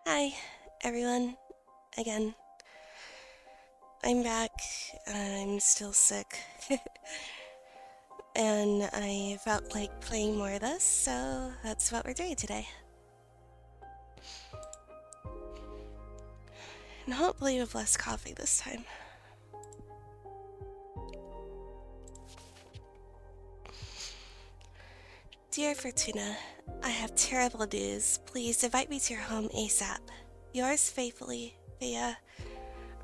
Hi, everyone. Again, I'm back. I'm still sick. And I felt like playing more of this, so that's what we're doing today. And hopefully with less coffee this time. Dear Fortuna, I have terrible news. Please invite me to your home ASAP. Yours faithfully, via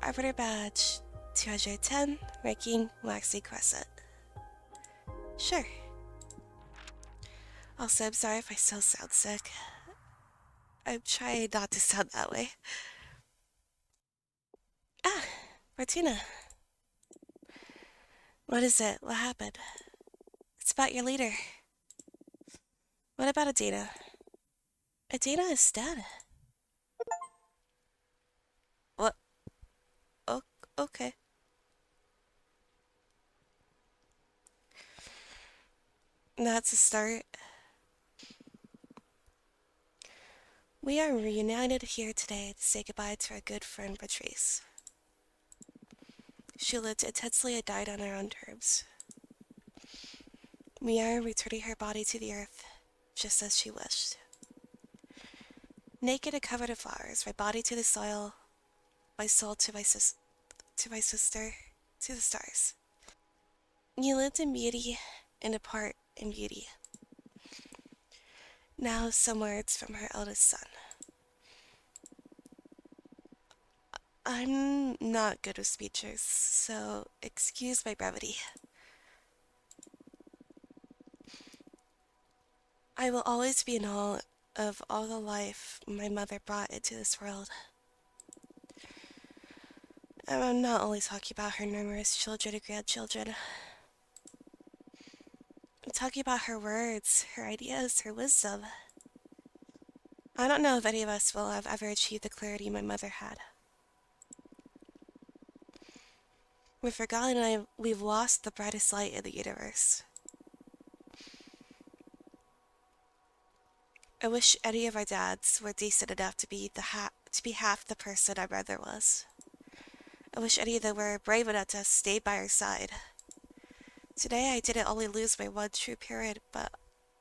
Arbiter Badge 210, ranking Waxy Crescent. Sure. Also, I'm sorry if I still sound sick. I'm trying not to sound that way. Ah, Fortuna. What is it? What happened? It's about your leader. What about Adina? Adina is dead. What? Oh, okay. That's a start. We are reunited here today to say goodbye to our good friend Patrice. She lived intensely and died on her own terms. We are returning her body to the earth, just as she wished. Naked and covered in flowers, my body to the soil, my soul to to my sister, to the stars. You lived in beauty and depart in beauty. Now some words from her eldest son. I'm not good with speeches, so excuse my brevity. I will always be in awe of all the life my mother brought into this world. And I'm not only talking about her numerous children and grandchildren. I'm talking about her words, her ideas, her wisdom. I don't know if any of us will have ever achieved the clarity my mother had. We've forgotten we've lost the brightest light in the universe. I wish any of our dads were decent enough to be to be half the person our mother was. I wish any of them were brave enough to stay by her side. Today I didn't only lose my one true parent, but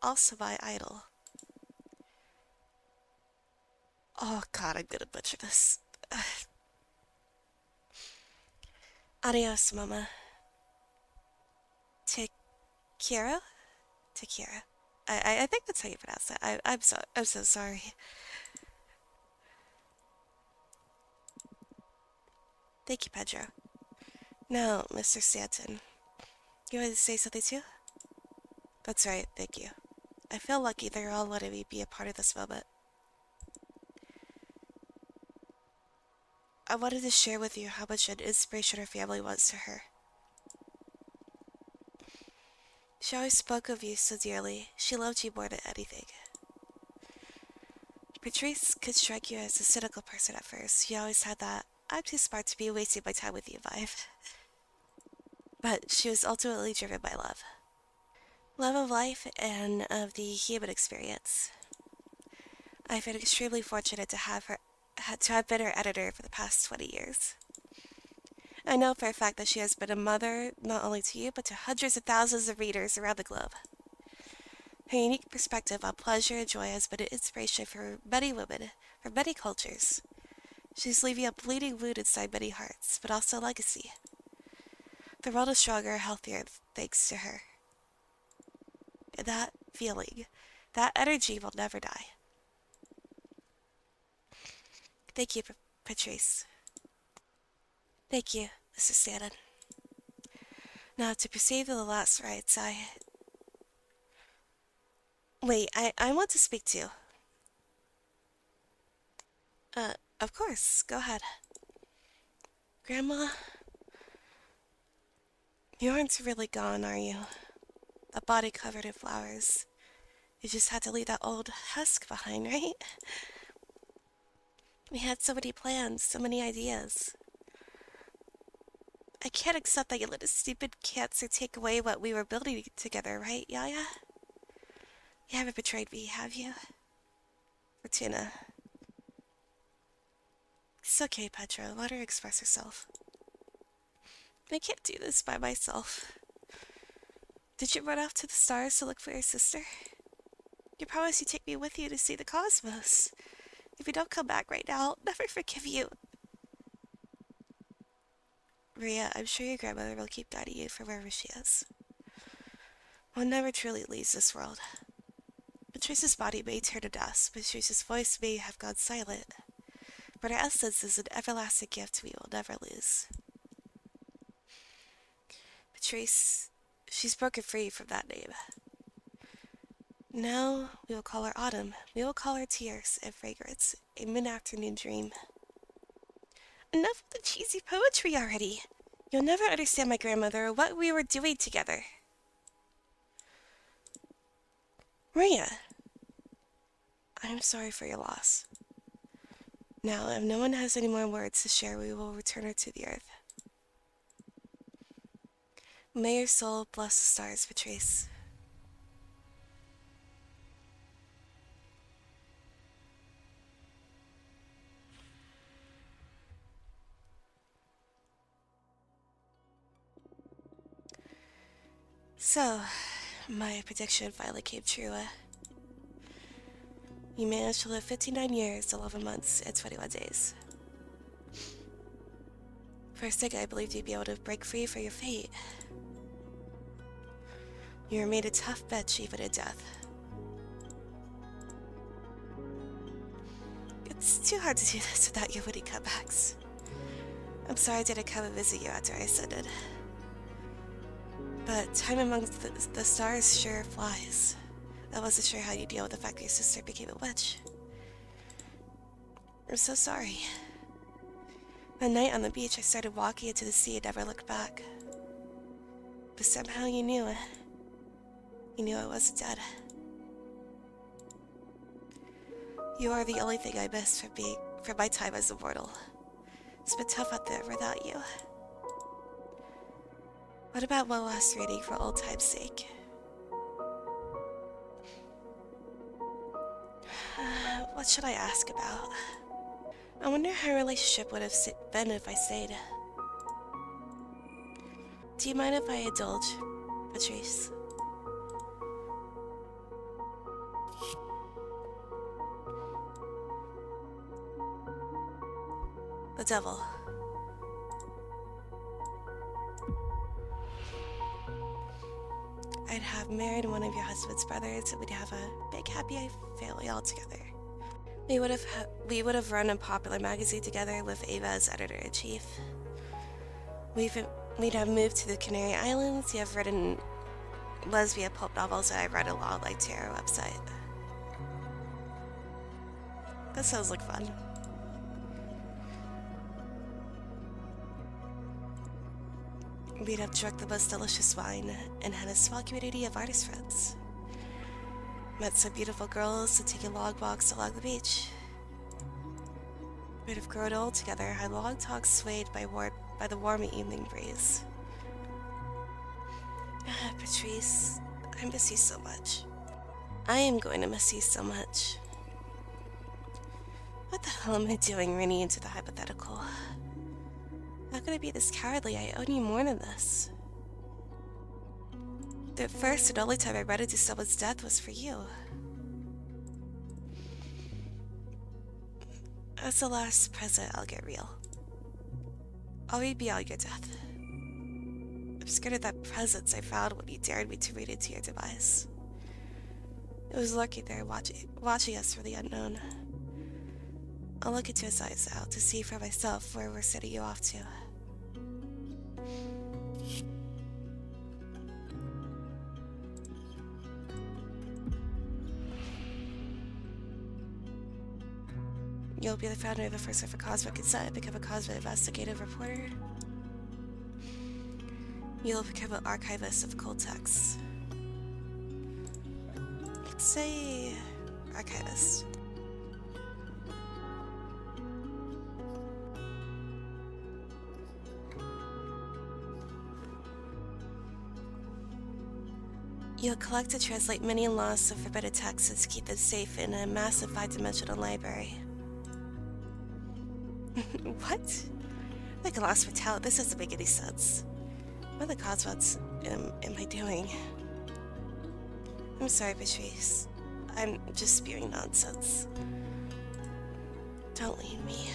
also my idol. Oh god, I'm gonna butcher this. Adios, mama. Takira? Takira. I think that's how you pronounce it. I'm so sorry. Thank you, Pedro. Now, Mr. Stanton, you want to say something too? That's right, thank you. I feel lucky that you're all letting me be a part of this moment. I wanted to share with you how much an inspiration her family was to her. She always spoke of you so dearly. She loved you more than anything. Patrice could strike you as a cynical person at first. She always had that I'm too smart to be wasting my time with you vibe. But she was ultimately driven by love. Love of life and of the human experience. I've been extremely fortunate to have been her editor for the past 20 years. I know for a fact that she has been a mother not only to you, but to hundreds of thousands of readers around the globe. Her unique perspective on pleasure and joy has been an inspiration for many women, from many cultures. She's leaving a bleeding wound inside many hearts, but also a legacy. The world is stronger and healthier thanks to her. And that feeling, that energy will never die. Thank you, Patrice. Thank you, Mr. Stanton. Now, to proceed to the last rites, Wait, I want to speak to you. Of course, go ahead. Grandma, you aren't really gone, are you? A body covered in flowers. You just had to leave that old husk behind, right? We had so many plans, so many ideas. I can't accept that you let a stupid cancer take away what we were building together, right, Yaya? You haven't betrayed me, have you? Fortuna. It's okay, Petra. Let her express herself. I can't do this by myself. Did you run off to the stars to look for your sister? You promised you'd take me with you to see the cosmos. If you don't come back right now, I'll never forgive you. Maria, I'm sure your grandmother will keep guiding you from wherever she is. One never truly leaves this world. Patrice's body may turn to dust, Patrice's voice may have gone silent, but her essence is an everlasting gift we will never lose. Patrice, she's broken free from that name. Now we will call her Autumn. We will call her Tears and Fragrance, a mid-afternoon dream. Enough with the cheesy poetry already. You'll never understand my grandmother or what we were doing together. Maria, I am sorry for your loss. Now, if no one has any more words to share, we will return her to the earth. May your soul bless the stars, Patrice. So, my prediction finally came true. You managed to live 59 years, 11 months, and 21 days. For a second, I believed you'd be able to break free from your fate. You remained a tough bitch even in death. It's too hard to do this without your witty cutbacks. I'm sorry I didn't come and visit you after I ascended. But time amongst the stars sure flies. I wasn't sure how you'd deal with the fact that your sister became a witch. I'm so sorry. That night on the beach, I started walking into the sea and never looked back. But somehow you knew it. You knew I wasn't dead. You are the only thing I miss from my time as a mortal. It's been tough out there without you. What about one last reading for old time's sake? What should I ask about? I wonder how our relationship would have been if I stayed. Do you mind if I indulge, Patrice? The devil. I'd have married one of your husband's brothers and we'd have a big happy family all together. We would have run a popular magazine together with Ava as editor-in-chief. We'd have moved to the Canary Islands. You have written lesbian pulp novels and I read a law like tarot website. That sounds like fun. We'd have drunk the most delicious wine and had a small community of artist friends. Met some beautiful girls and taken long walks along the beach. We'd have grown old together, had long talks swayed by the warm evening breeze. Patrice, I miss you so much. I am going to miss you so much. What the hell am I doing running into the hypothetical? How could I be this cowardly? I owe you more than this. The first and only time I ran into someone's death was for you. As the last present, I'll get real. I'll read beyond your death. I'm scared of that presence I found when you dared me to read into your demise. It was lurking there, watching us from the unknown. I'll look into his eyes now to see for myself where we're setting you off to. You'll be the founder of the first ever Cosmic Consent and become a Cosmic investigative reporter. You'll become an archivist of cold texts. Let's say archivist. You'll collect and translate many lost and forbidden texts and keep them safe in a massive 5-dimensional library. What? Like a lost for talent, this doesn't make any sense. What the cosmos am I doing? I'm sorry, Patrice. I'm just spewing nonsense. Don't leave me.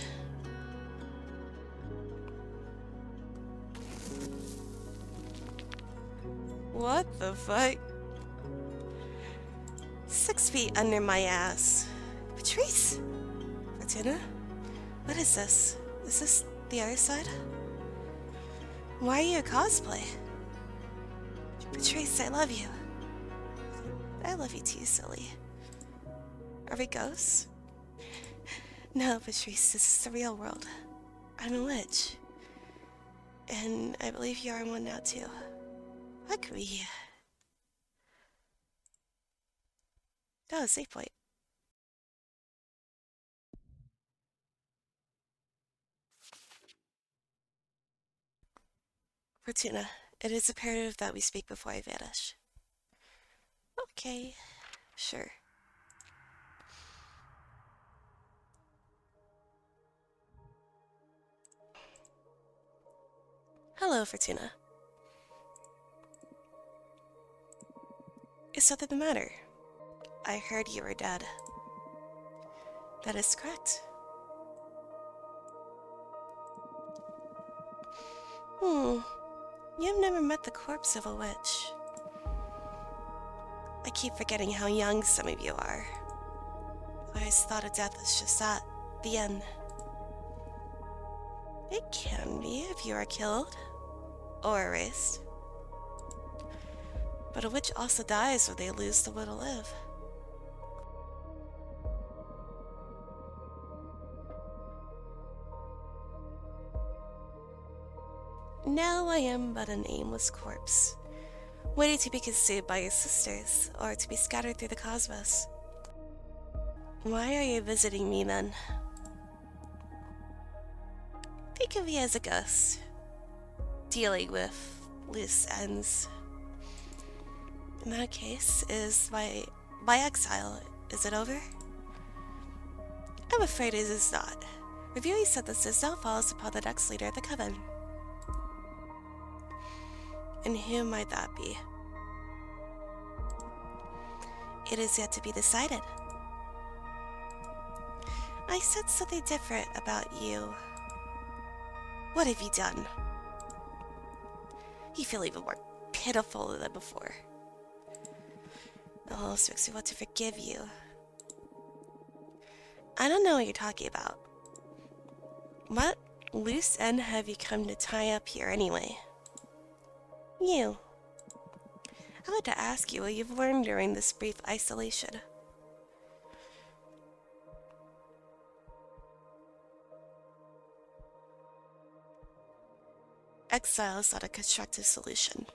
What the fuck? 6 feet under my ass. Patrice! Fortuna? What is this? Is this the other side? Why are you a cosplay? Patrice, I love you. I love you too, silly. Are we ghosts? No, Patrice, this is the real world. I'm a witch. And I believe you are one now too. Agree. Oh, save point. Fortuna, it is imperative that we speak before I vanish. Okay, sure. Hello, Fortuna. Is something the matter? I heard you were dead. That is correct. You've never met the corpse of a witch. I keep forgetting how young some of you are. I always thought of death as just that, the end. It can be if you are killed or erased. But a witch also dies when they lose the will to live. Now I am but an aimless corpse, waiting to be consumed by your sisters or to be scattered through the cosmos. Why are you visiting me then? Think of me as a ghost, dealing with loose ends. In that case, is my exile, is it over? I'm afraid it is not. Reviewing sentences now falls upon the next leader of the coven. And who might that be? It is yet to be decided. I sense something different about you. What have you done? You feel even more pitiful than before. It almost makes me want to forgive you. I don't know what you're talking about. What loose end have you come to tie up here anyway? You. I want to ask you what you've learned during this brief isolation. Exile is not a constructive solution.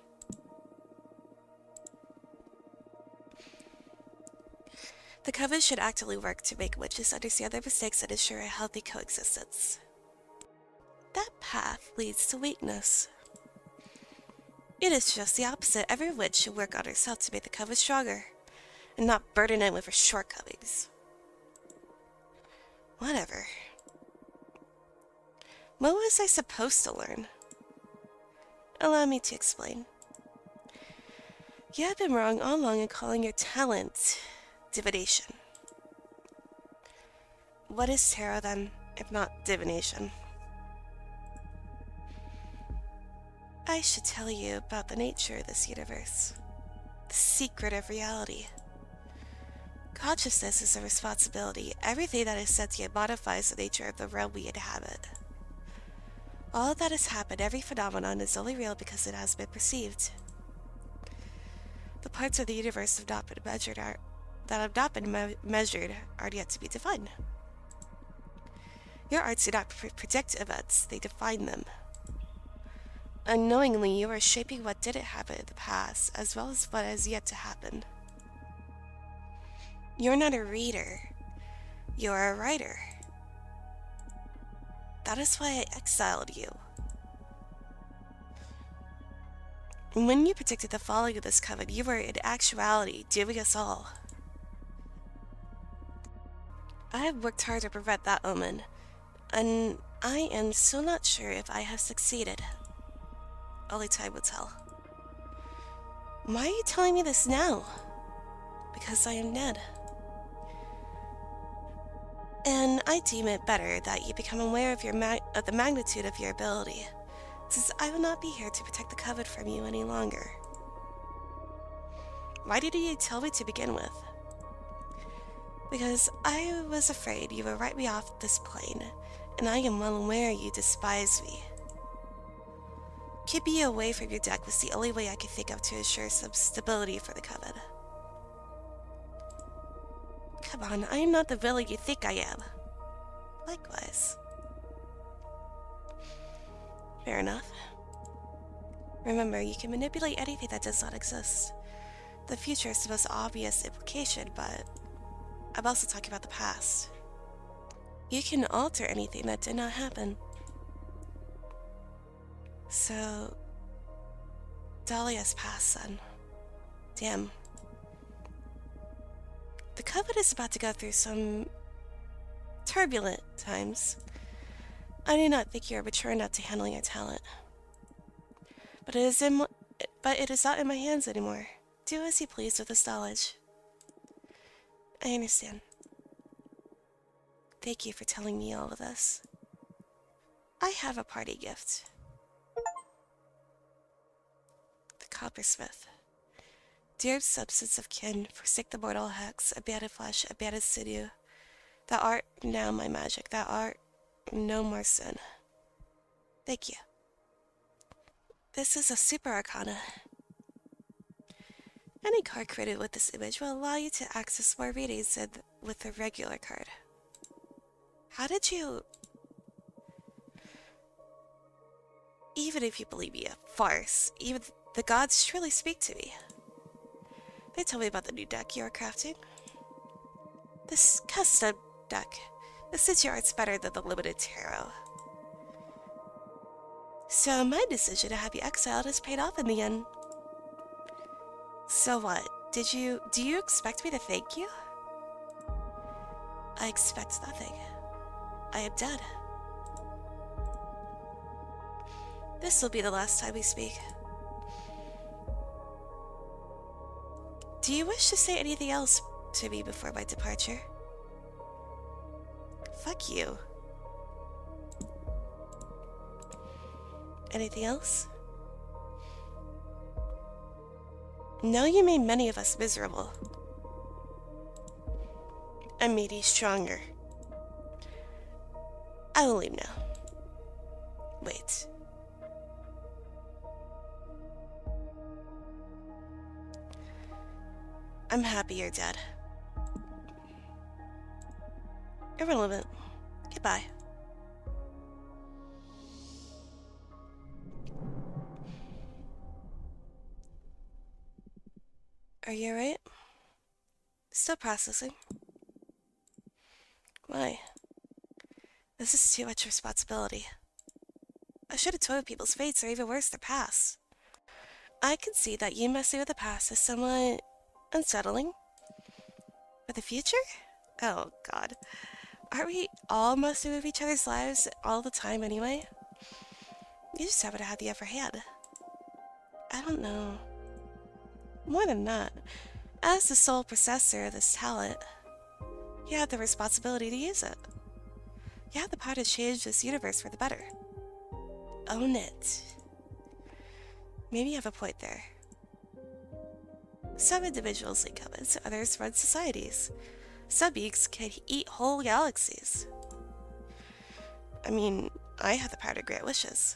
The Coven should actively work to make witches understand their mistakes and ensure a healthy coexistence. That path leads to weakness. It is just the opposite. Every witch should work on herself to make the Coven stronger, and not burden it with her shortcomings. Whatever. What was I supposed to learn? Allow me to explain. You have been wrong all along in calling your talent divination. What is tarot then, if not divination? I should tell you about the nature of this universe, the secret of reality. Consciousness is a responsibility. Everything that is sentient modifies the nature of the realm we inhabit. All that has happened, every phenomenon, is only real because it has been perceived. The parts of the universe that have not been measured are yet to be defined. Your arts do not predict events, they define them. Unknowingly, you are shaping what didn't happen in the past, as well as what has yet to happen. You're not a reader. You're a writer. That is why I exiled you. When you predicted the falling of this coven, you were in actuality dooming us all. I have worked hard to prevent that omen, and I am so not sure if I have succeeded. Only time will tell. Why are you telling me this now? Because I am dead. And I deem it better that you become aware of of the magnitude of your ability, since I will not be here to protect the coven from you any longer. Why did you tell me to begin with? Because I was afraid you would write me off this plane, and I am well aware you despise me. Keeping you away from your deck was the only way I could think of to ensure some stability for the coven. Come on, I am not the villain you think I am. Likewise. Fair enough. Remember, you can manipulate anything that does not exist. The future is the most obvious implication, but I'm also talking about the past. You can alter anything that did not happen. So, Dahlia's passed then. Damn. The Coven is about to go through some turbulent times. I do not think you are mature enough to handle your talent. But it is not in my hands anymore. Do as you please with this knowledge. I understand. Thank you for telling me all of this. I have a party gift. The Coppersmith. Dear substance of kin, forsake the mortal hex, abandon flesh, abandon sinew. Thou art now my magic, thou art no more sin. Thank you. This is a super arcana. Any card created with this image will allow you to access more readings than with a regular card. How did you... Even if you believe me a farce, even the gods truly speak to me. They told me about the new deck you are crafting. This custom deck. Since your art's better than the limited tarot. So my decision to have you exiled has paid off in the end. So what? Do you expect me to thank you? I expect nothing. I am dead. This will be the last time we speak. Do you wish to say anything else to me before my departure? Fuck you. Anything else? No, you made many of us miserable. I made you stronger. I will leave now. Wait. I'm happy you're dead. Irrelevant. Goodbye. Are you alright? Still processing. Why? This is too much responsibility. I should have told people's fates or even worse, their past. I can see that you messing with the past is somewhat unsettling. But the future? Oh, God. Aren't we all messing with each other's lives all the time anyway? You just happen to have the upper hand. I don't know. More than that, as the sole possessor of this talent, you have the responsibility to use it. You have the power to change this universe for the better. Own it. Maybe you have a point there. Some individuals lead covens, others run societies. Some beings can eat whole galaxies. I mean, I have the power to grant wishes.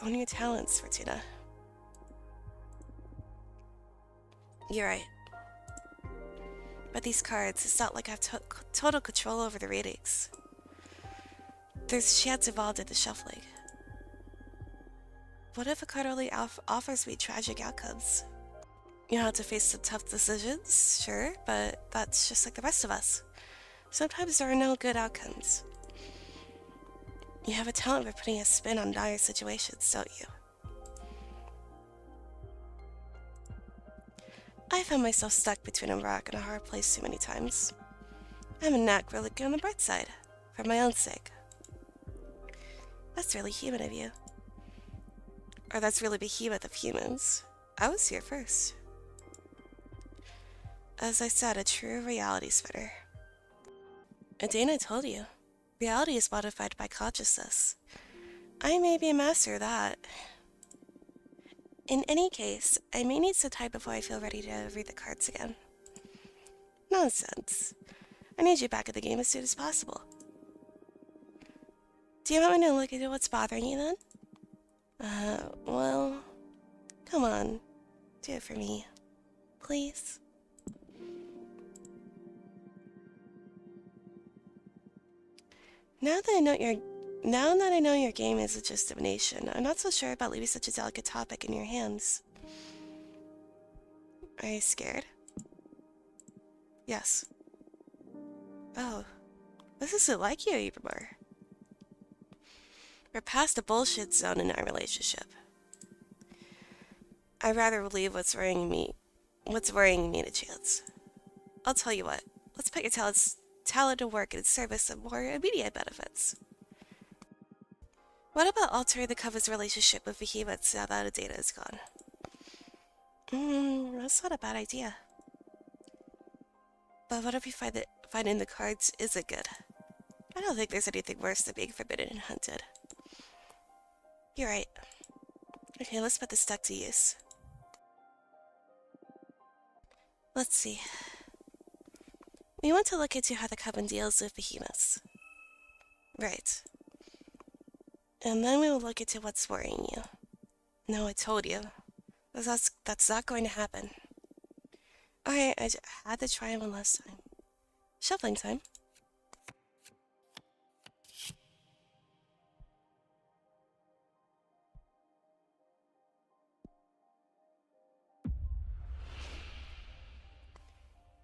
Own your talents, Fortuna. You're right. But these cards, it's not like I have total control over the ratings. There's chance involved in the shuffling. What if a card only offers me tragic outcomes? You have to face some tough decisions, sure, but that's just like the rest of us. Sometimes there are no good outcomes. You have a talent for putting a spin on dire situations, don't you? I found myself stuck between a rock and a hard place too many times. I have a knack for looking on the bright side, for my own sake. That's really human of you. Or that's really behemoth of humans. I was here first. As I said, a true reality spitter. Adana told you. Reality is modified by consciousness. I may be a master of that. In any case, I may need some time before I feel ready to read the cards again. Nonsense. I need you back in the game as soon as possible. Do you want me to look into what's bothering you then? Well, come on. Do it for me. Please. Now that I know your game is just divination, I'm not so sure about leaving such a delicate topic in your hands. Are you scared? Yes. Oh, this isn't like you anymore. We're past the bullshit zone in our relationship. I'd rather leave what's worrying me to chance. I'll tell you what, let's put your talent to work in service of more immediate benefits. What about altering the covenant's relationship with behemoths now that the data is gone? That's not a bad idea. But what if you find that finding the cards isn't good? I don't think there's anything worse than being forbidden and hunted. You're right. Okay, let's put this deck to use. Let's see. We want to look into how the coven deals with behemoths. Right. And then we will look into what's worrying you. No, I told you. That's not going to happen. Alright, I had to try one last time. Shuffling time.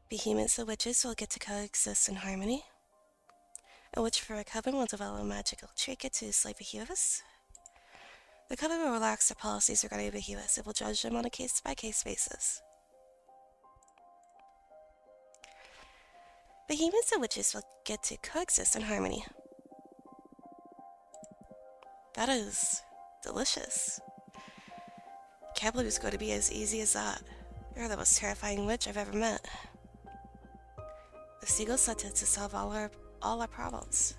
Behemoths and witches will get to coexist in harmony. A witch from a coven will develop a magical trinket to slay behemoths. The coven will relax their policies regarding behemoths and will judge them on a case-by-case basis. Behemoths and witches will get to coexist in harmony. That is delicious. Can't believe it's going to be as easy as that. You're the most terrifying witch I've ever met. A single sentence to solve all our problems.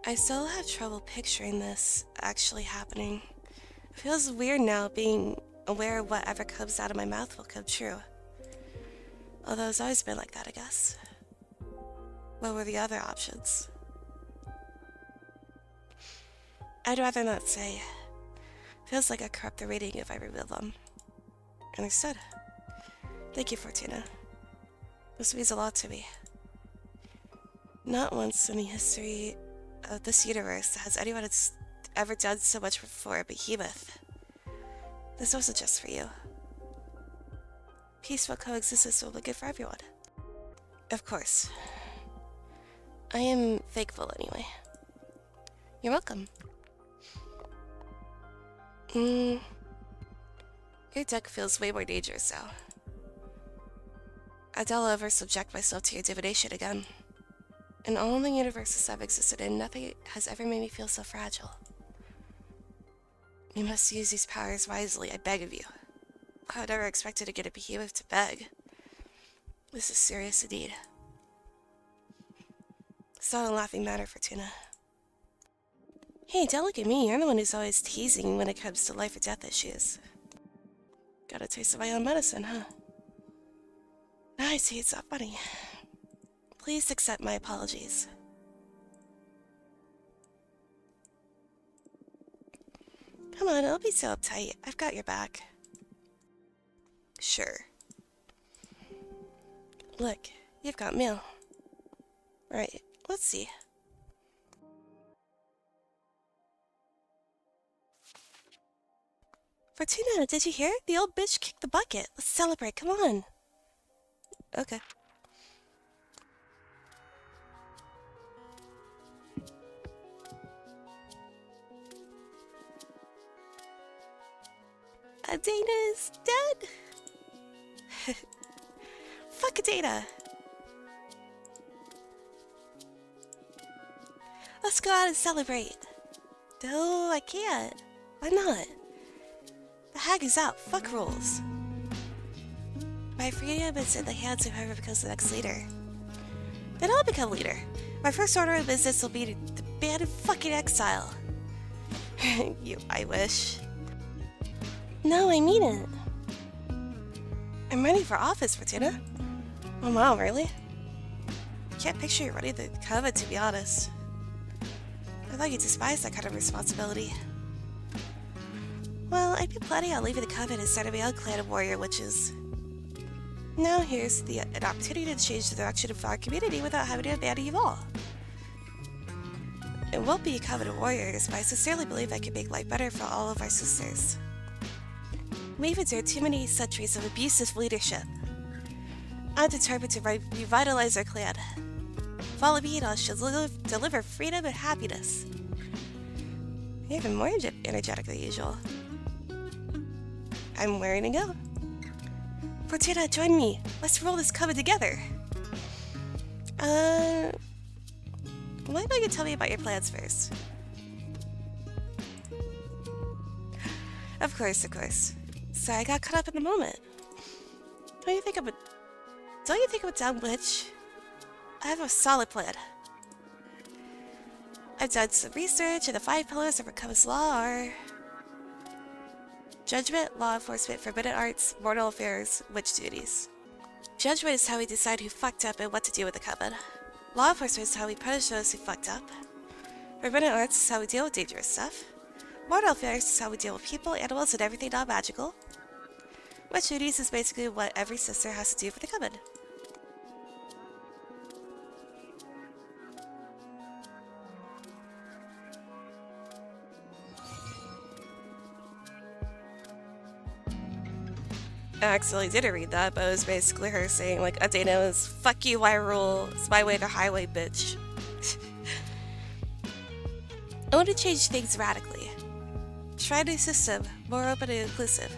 I still have trouble picturing this actually happening. It feels weird now being aware of whatever comes out of my mouth will come true. Although it's always been like that, I guess. What were the other options? I'd rather not say. Feels like I corrupt the rating if I reveal them. Understood. Thank you, Fortuna. This means a lot to me. Not once in the history of this universe has anyone ever done so much for a behemoth. This wasn't just for you. Peaceful coexistence will be good for everyone. Of course. I am thankful anyway. You're welcome. Your deck feels way more dangerous now. I doubt I'll ever subject myself to your divination again. In all the universes I've existed in, nothing has ever made me feel so fragile. You must use these powers wisely, I beg of you. I would never expected to get a behemoth to beg. This is serious indeed. It's not a laughing matter, Fortuna. Hey, don't look at me. You're the one who's always teasing when it comes to life or death issues. Got a taste of my own medicine, huh? Now I see it's not funny. Please accept my apologies. Come on, don't be so uptight. I've got your back. Sure. Look, you've got mail. Right, let's see. Fortuna, did you hear? The old bitch kicked the bucket. Let's celebrate, come on. Okay. Dana is dead. Fuck Dana. Let's go out and celebrate. No, I can't. Why not? The hag is out. Fuck rules. My freedom is in the hands of whoever becomes the next leader. Then I'll become leader. My first order of business will be to ban fucking exile. I wish. No, I mean it. I'm running for office, Fortuna. Oh wow, really? Can't picture you running the coven, to be honest. I thought you despised that kind of responsibility. Well, I'd be planning on leaving the coven and starting my own clan of warrior witches. Now here's an opportunity to change the direction of our community without having to abandon you all. It won't be a coven of warriors, but I sincerely believe I can make life better for all of our sisters. We've endured too many centuries of abusive leadership. I'm determined to revitalize our clan. Follow me and I shall deliver freedom and happiness. You're even more energetic than usual. I'm raring to go. Fortuna, join me. Let's roll this coven together. Why don't you tell me about your plans first? Of course, of course. Sorry, I got caught up in the moment. Don't you think I'm a dumb witch? I have a solid plan. I've done some research, and the 5 pillars of Recove's law are judgment, law enforcement, forbidden arts, mortal affairs, witch duties. Judgment is how we decide who fucked up and what to do with the coven. Law enforcement is how we punish those who fucked up. Forbidden arts is how we deal with dangerous stuff. Mortal affairs is how we deal with people, animals, and everything non-magical. Witch duties is basically what every sister has to do for the coven. I accidentally didn't read that, but it was basically her saying, like, Athena is, fuck you, I rule, it's my way to highway, bitch. I want to change things radically. Try a new system, more open and inclusive.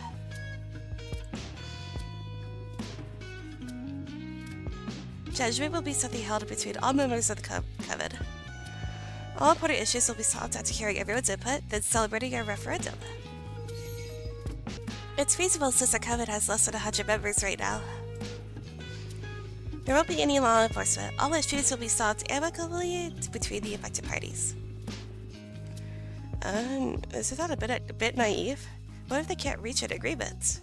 Judgment will be something held between all members of the coven. All important issues will be solved after hearing everyone's input, then celebrating a referendum. It's feasible since our coven has less than 100 members right now. There won't be any law enforcement. All issues will be solved amicably between the affected parties. Isn't that a bit naive? What if they can't reach an agreement?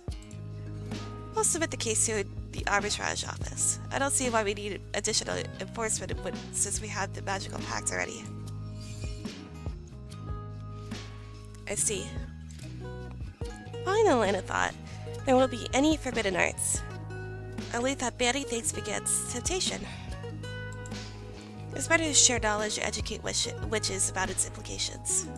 We'll submit the case to the arbitrage office. I don't see why we need additional enforcement since we have the magical pact already. I see. Following the line of thought, there won't be any forbidden arts. I believe that banning things begets temptation. It's better to share knowledge and educate witches about its implications.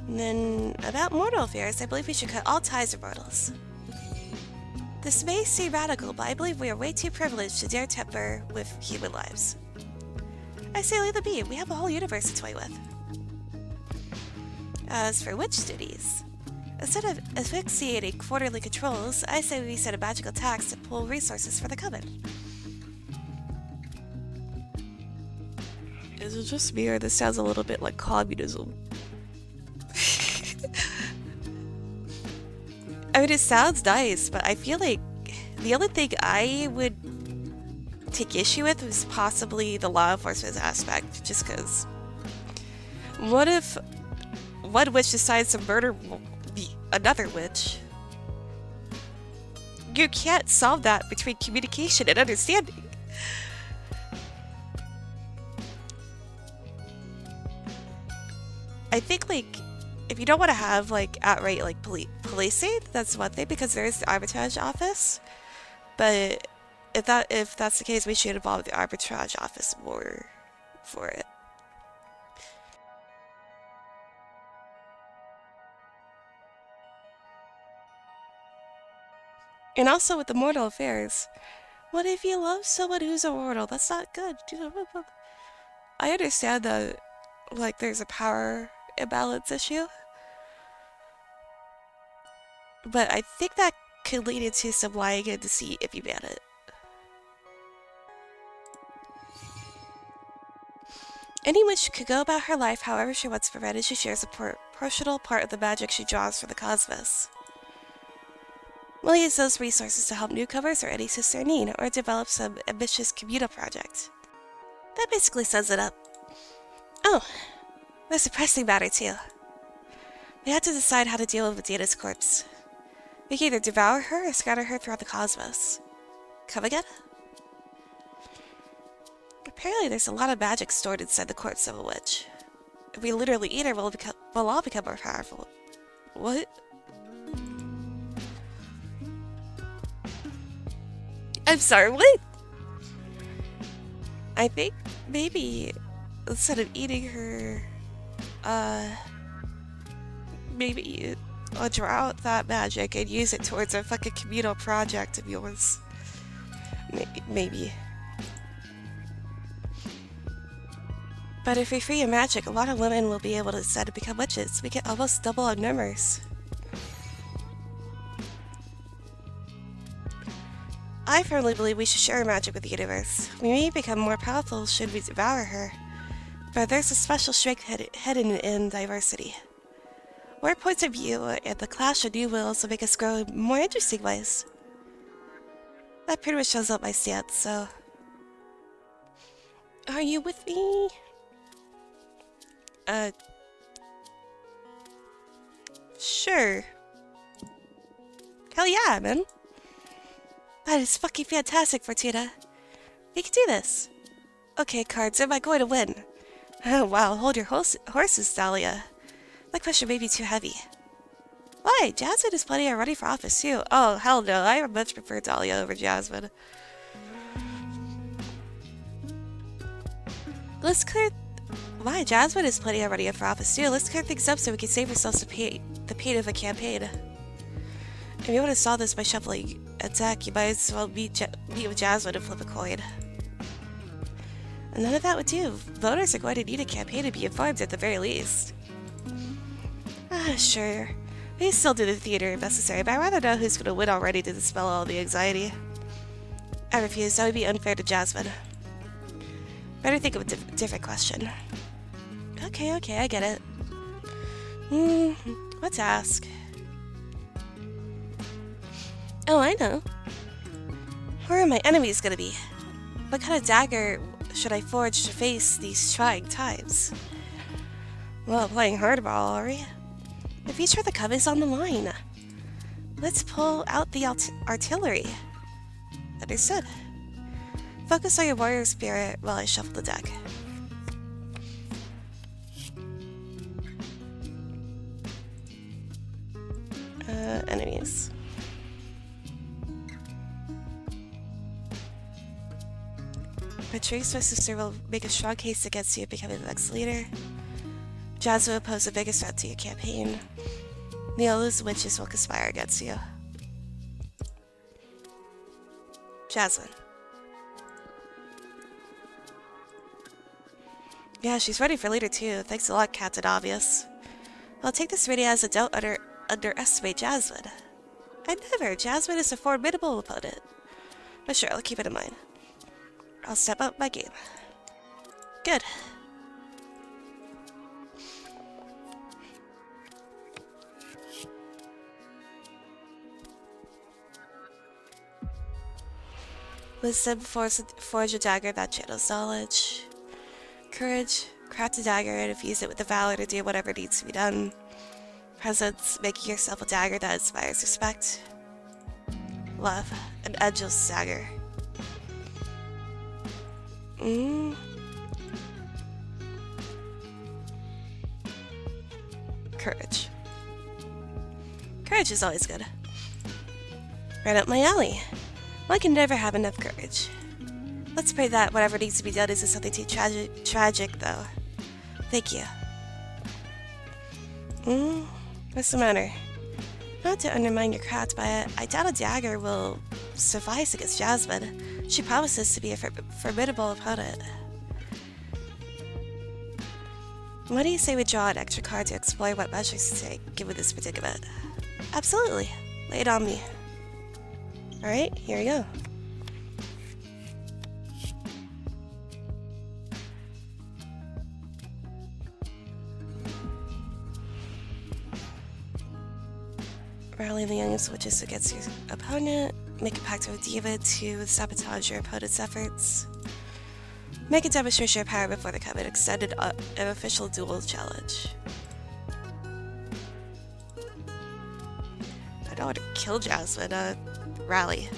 And then, about mortal affairs, I believe we should cut all ties with mortals. This may seem radical, but I believe we are way too privileged to dare temper with human lives. I say leave the be, we have a whole universe to toy with. As for witch duties, instead of asphyxiating quarterly controls, I say we set a magical tax to pool resources for the coven. Is it just me, or this sounds a little bit like communism? I mean, it sounds nice, but I feel like the only thing I would take issue with was possibly the law enforcement aspect, just because what if one witch decides to murder another witch? You can't solve that between communication and understanding. I think, like, if you don't want to have, like, outright, like, policing, that's one thing, because there is the arbitrage office. But if that's the case, we should involve the arbitrage office more for it. And also with the mortal affairs, what if you love someone who's immortal? That's not good. I understand that, like, there's a power imbalance issue, but I think that could lead into some lying in deceit if you ban it. Any witch could go about her life however she wants, provided she shares a proportional part of the magic she draws for the cosmos. We'll use those resources to help newcomers or any sister in need, or develop some ambitious communal project. That basically sums it up. Oh, there's a pressing matter too. We have to decide how to deal with Medina's corpse. We can either devour her or scatter her throughout the cosmos. Come again? Apparently there's a lot of magic stored inside the corpse of a witch. If we literally eat her, we'll all become more powerful. What? I'm sorry, what? I think maybe instead of eating her, maybe I'll draw out that magic and use it towards a fucking communal project of yours. Maybe. But if we free your magic, a lot of women will be able to decide to become witches. We can almost double our numbers. I firmly believe we should share our magic with the universe. We may become more powerful should we devour her. But there's a special strength hidden in diversity. More points of view and the clash of new wills will make us grow in more interesting ways. That pretty much shows up my stance, so... Are you with me? Sure. Hell yeah, man. That is fucking fantastic, Fortuna. We can do this. Okay, cards, am I going to win? Oh, wow, hold your horses, Dahlia. That question may be too heavy. Why? Jasmine is plenty of running for office, too. Oh, hell no, I much prefer Dahlia over Jasmine. Let's clear... Why? Jasmine is plenty of running for office, too. Let's clear things up so we can save ourselves the pain of a campaign. If you want to solve this by shuffling a deck, you might as well meet with Jasmine and flip a coin. And none of that would do. Voters are going to need a campaign to be informed at the very least. Sure. We can still do the theater if necessary, but I'd rather know who's going to win already to dispel all the anxiety. I refuse. That would be unfair to Jasmine. Better think of a different question. Okay, I get it. What to ask? Oh, I know. Who are my enemies gonna be? What kind of dagger should I forge to face these trying times? Well, playing hardball, are we? The future of the Cub is on the line. Let's pull out the artillery. Understood. Focus on your warrior spirit while I shuffle the deck. Enemies. Patrice, my sister, will make a strong case against you becoming the next leader. Jasmine will pose the biggest threat to your campaign. Neola's witches will conspire against you. Jasmine. Yeah, she's ready for leader too. Thanks a lot, Captain Obvious. I'll take this reading as a don't underestimate Jasmine. I never. Jasmine is a formidable opponent. But sure, I'll keep it in mind. I'll step up my game. Good. Wisdom, forge a dagger that channels knowledge. Courage, craft a dagger and infuse it with the valor to do whatever needs to be done. Presence, making yourself a dagger that inspires respect. Love, an edgeless dagger. Courage. Courage is always good. Right up my alley. One can never have enough courage. Let's pray that whatever needs to be done isn't something too tragic, though. Thank you. What's the matter? Not to undermine your craft, but I doubt a dagger will suffice against Jasmine. She promises to be a formidable opponent. What do you say we draw an extra card to explore what measures to take, given this predicament? Absolutely. Lay it on me. Alright, here we go. Rally the youngest witches against your opponent. Make a pact with Diva to sabotage your opponent's efforts. Make a demonstration of power before the Coven. Extended an official duel challenge. I don't want to kill Jasmine. Rally.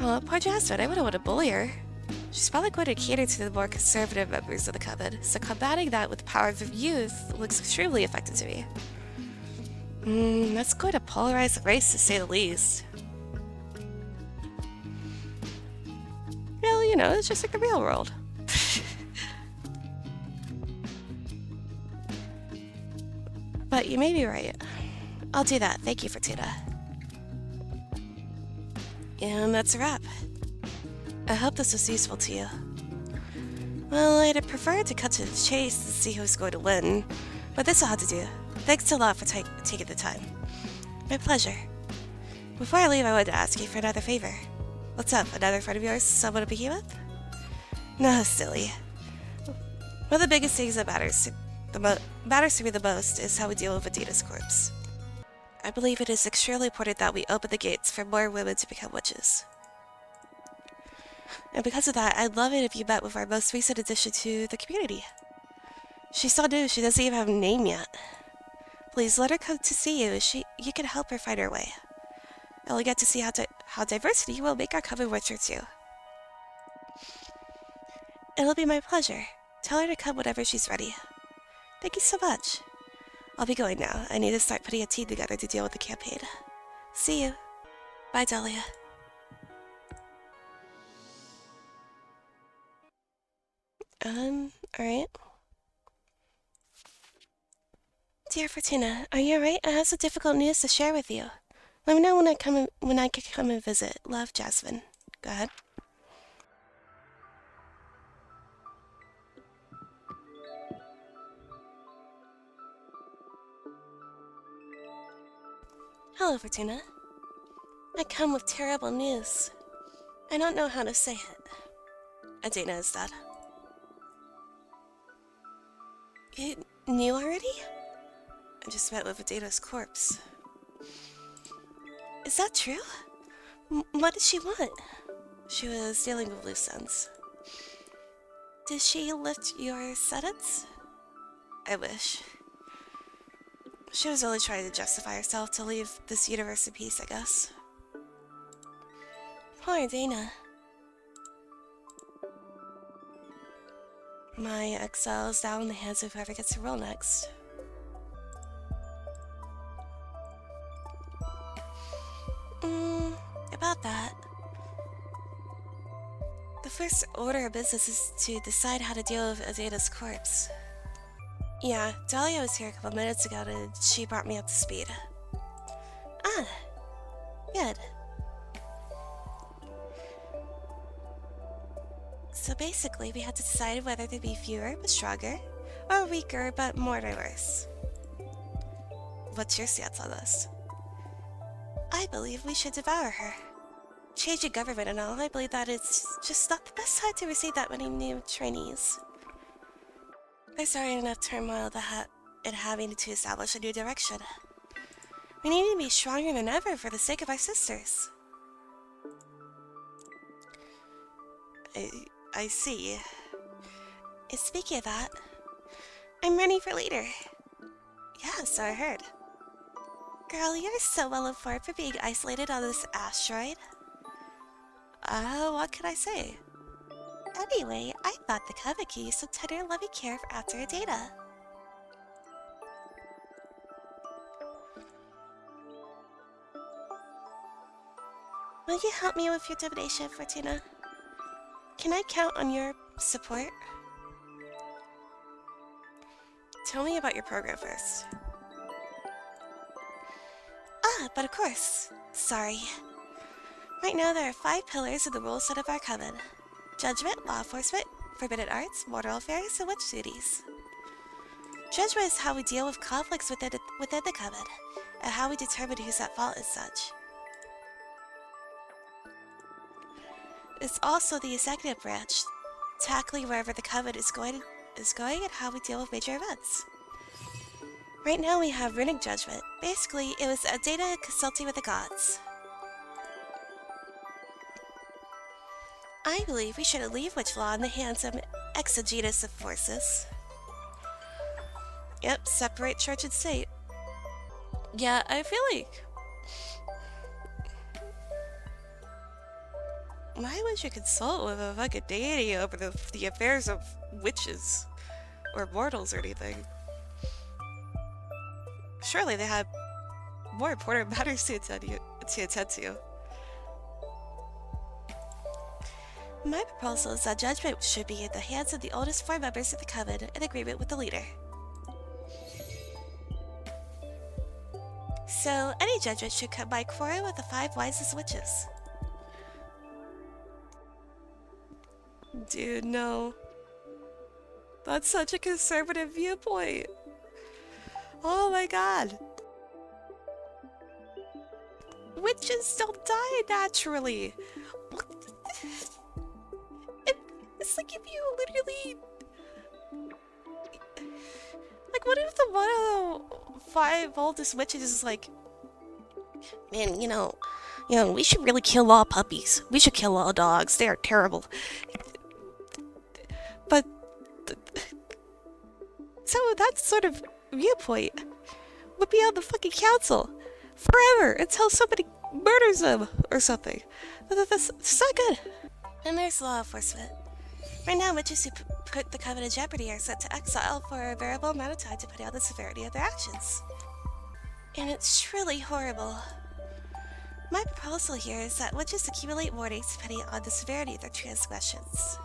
Oh, poor Jasmine. I wouldn't want to bully her. She's probably going to cater to the more conservative members of the Coven, so combating that with the power of youth looks extremely effective to me. That's going to polarize the race, to say the least. Well, you know, it's just like the real world. But you may be right. I'll do that. Thank you, Fortuna. And that's a wrap. I hope this was useful to you. Well, I'd have preferred to cut to the chase and see who's going to win, but this will have to do. Thanks a lot for taking the time. My pleasure. Before I leave, I wanted to ask you for another favor. What's up, another friend of yours, someone to begin with? No, silly. One of the biggest things that matters to me the most is how we deal with Adina's corpse. I believe it is extremely important that we open the gates for more women to become witches. And because of that, I'd love it if you met with our most recent addition to the community. She's so new, she doesn't even have a name yet. Please let her come to see you. You can help her find her way. You'll get to see how diversity will make our coven richer too. It'll be my pleasure. Tell her to come whenever she's ready. Thank you so much. I'll be going now. I need to start putting a team together to deal with the campaign. See you. Bye, Dahlia. Alright. Dear Fortuna, are you alright? I have some difficult news to share with you. Let me know when I can come and visit. Love, Jasmine. Go ahead. Hello, Fortuna. I come with terrible news. I don't know how to say it. Adina is dead. You knew already? I just met with Adina's corpse. Is that true? What did she want? She was dealing with loose ends. Did she lift your sentence? I wish. She was only trying to justify herself to leave this universe in peace, I guess. Poor Dana. My exile is now in the hands of whoever gets to roll next. About that. The first order of business is to decide how to deal with Adina's corpse. Yeah, Dahlia was here a couple minutes ago and she brought me up to speed. Ah, good. So basically, we had to decide whether to be fewer but stronger, or weaker but more diverse. What's your stance on this? I believe we should devour her. Changing government and all, I believe that it's just not the best time to receive that many new trainees. There's already enough turmoil in having to establish a new direction. We need to be stronger than ever for the sake of our sisters. I see. And speaking of that, I'm ready for leader. Yeah, so I heard. Girl, you're so well informed for being isolated on this asteroid. What can I say? Anyway, I thought the Coven could use some tender, loving care after Adina. Will you help me with your divination, Fortuna? Can I count on your support? Tell me about your program first. But of course. Sorry. Right now there are 5 pillars of the rule set of our coven. Judgment, law enforcement, forbidden arts, mortal affairs, and witch duties. Judgment is how we deal with conflicts within the coven, and how we determine who's at fault and such. It's also the executive branch, tackling wherever the coven is going and how we deal with major events. Right now we have Runic Judgment. Basically, it was a data consulting with the gods. I believe we should leave witch law in the hands of exogenous forces. Yep, separate church and state. Yeah, I feel like... Why would you consult with a fucking deity over the affairs of witches? Or mortals or anything? Surely they have more important matters to attend to. My proposal is that judgment should be in the hands of the oldest 4 members of the Coven in agreement with the leader. So, any judgment should come by quarrel with the 5 wisest witches. Dude, no. That's such a conservative viewpoint. Oh my god. Witches don't die naturally. It's like if you literally... Like, what if the one of the 5 oldest witches is like... Man, you know, we should really kill all puppies. We should kill all dogs. They are terrible. But... So that sort of viewpoint would be on the fucking council forever until somebody murders them or something. That's not good. And there's law enforcement. Right now, witches who put the Coven in jeopardy are sent to exile for a variable amount of time depending on the severity of their actions. And it's truly horrible. My proposal here is that witches accumulate warnings depending on the severity of their transgressions.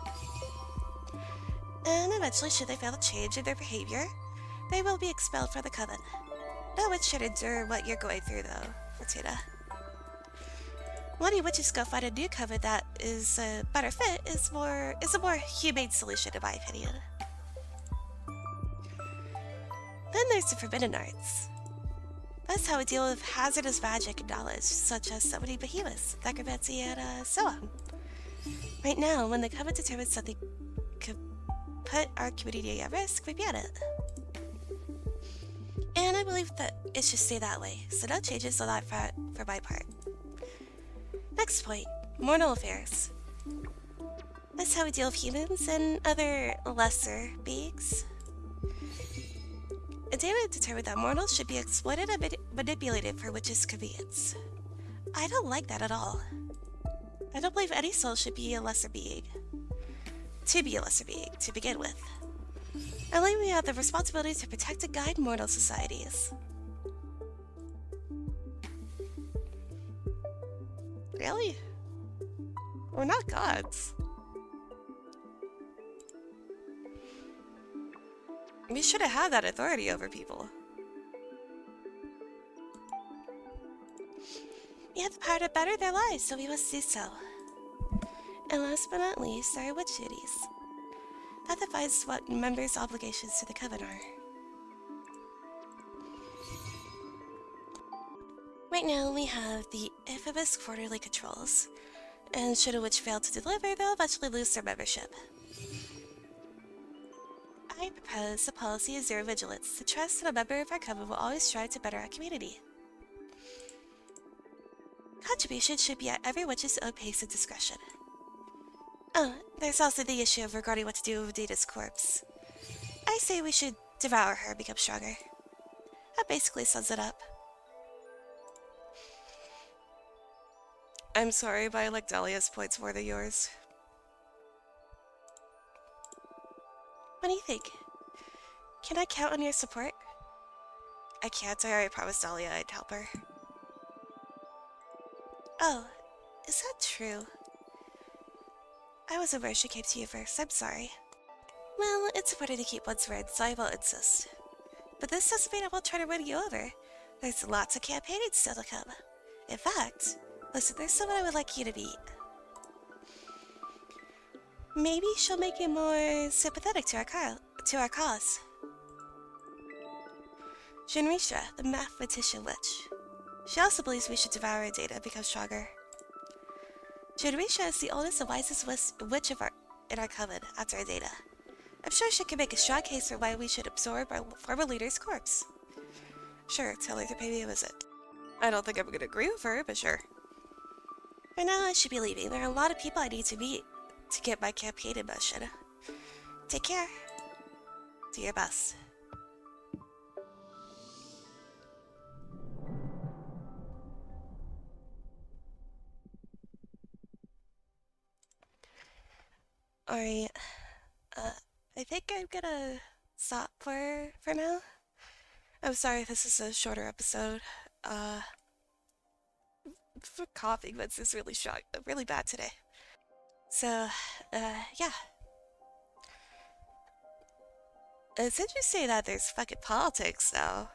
And eventually, should they fail to change in their behavior, they will be expelled from the Coven. No witch should endure what you're going through, though, Fortuna. Letting witches go find a new Coven that is a better fit is a more humane solution, in my opinion. Then there's the Forbidden Arts. That's how we deal with hazardous magic and knowledge, such as summoning behemoths, necromancy, and so on. Right now, when the Coven determines something could put our community at risk, we ban it. And I believe that it should stay that way, so no changes on that front for my part. Next point, mortal affairs. That's how we deal with humans and other lesser beings. A data determined that mortals should be exploited and manipulated for witches' convenience. I don't like that at all. I don't believe any soul should be a lesser being. To be a lesser being, to begin with. I believe we have the responsibility to protect and guide mortal societies. Really? We're not gods. We should have had that authority over people. We have the power to better their lives, so we must do so. And last but not least, our witch duties. That defines what members' obligations to the Coven are. Right now, we have the infamous quarterly controls, and should a witch fail to deliver, they'll eventually lose their membership. I propose a policy of zero vigilance, to trust that a member of our Coven will always strive to better our community. Contribution should be at every witch's own pace and discretion. Oh, there's also the issue of regarding what to do with Data's corpse. I say we should devour her and become stronger. That basically sums it up. I'm sorry, but I like Dahlia's points more than yours. What do you think? Can I count on your support? I can't. I already promised Dahlia I'd help her. Oh, is that true? I wasn't aware she came to you first. I'm sorry. Well, it's important to keep one's word, so I won't insist. But this doesn't mean I won't try to win you over. There's lots of campaigning still to come. In fact, listen, there's someone I would like you to meet. Maybe she'll make you more sympathetic to our cause. Jinrisha, the mathematician witch. She also believes we should devour our data and become stronger. Jinrisha is the oldest and wisest witch in our Coven after our data. I'm sure she can make a strong case for why we should absorb our former leader's corpse. Sure, tell her to pay me a visit. I don't think I'm gonna agree with her, but sure. For now, I should be leaving. There are a lot of people I need to meet to get my campaign in motion. Take care. Do your best. Alright, uh, I think I'm gonna stop for now. I'm sorry this is a shorter episode. Uh, for coughing, but it's really really bad today. So, yeah. It's interesting that there's fucking politics now.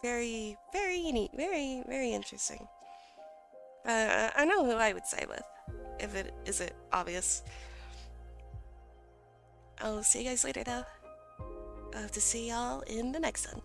Very neat, very interesting. I know who I would side with, if it isn't obvious. I'll see you guys later, though. I hope to see y'all in the next one.